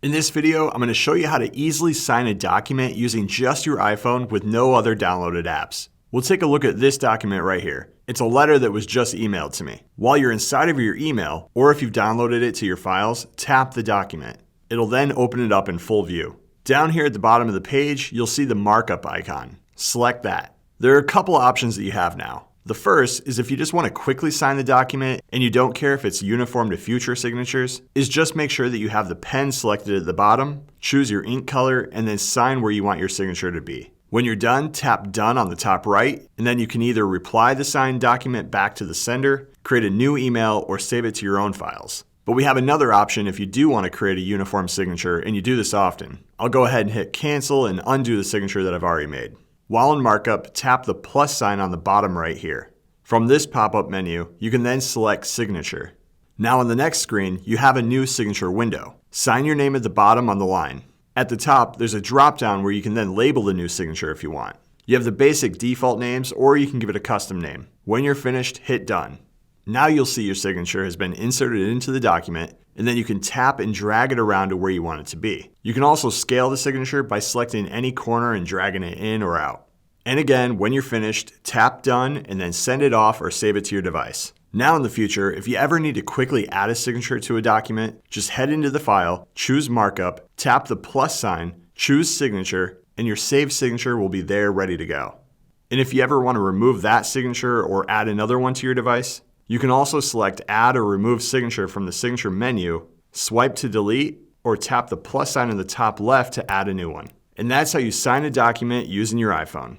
In this video, I'm going to show you how to easily sign a document using just your iPhone with no other downloaded apps. We'll take a look at this document right here. It's a letter that was just emailed to me. While you're inside of your email, or if you've downloaded it to your files, tap the document. It'll then open it up in full view. Down here at the bottom of the page, you'll see the markup icon. Select that. There are a couple options that you have now. The first is if you just want to quickly sign the document and you don't care if it's uniform to future signatures, is just make sure that you have the pen selected at the bottom, choose your ink color, and then sign where you want your signature to be. When you're done, tap Done on the top right, and then you can either reply the signed document back to the sender, create a new email, or save it to your own files. But we have another option if you do want to create a uniform signature and you do this often. I'll go ahead and hit cancel and undo the signature that I've already made. While in markup, tap the plus sign on the bottom right here. From this pop-up menu, you can then select signature. Now on the next screen, you have a new signature window. Sign your name at the bottom on the line. At the top, there's a drop-down where you can then label the new signature if you want. You have the basic default names, or you can give it a custom name. When you're finished, hit done. Now you'll see your signature has been inserted into the document, and then you can tap and drag it around to where you want it to be. You can also scale the signature by selecting any corner and dragging it in or out. And again, when you're finished, tap done and then send it off or save it to your device. Now in the future, if you ever need to quickly add a signature to a document, just head into the file, choose markup, tap the plus sign, choose signature, and your saved signature will be there ready to go. And if you ever want to remove that signature or add another one to your device, you can also select Add or Remove Signature from the Signature menu, swipe to delete, or tap the plus sign in the top left to add a new one. And that's how you sign a document using your iPhone.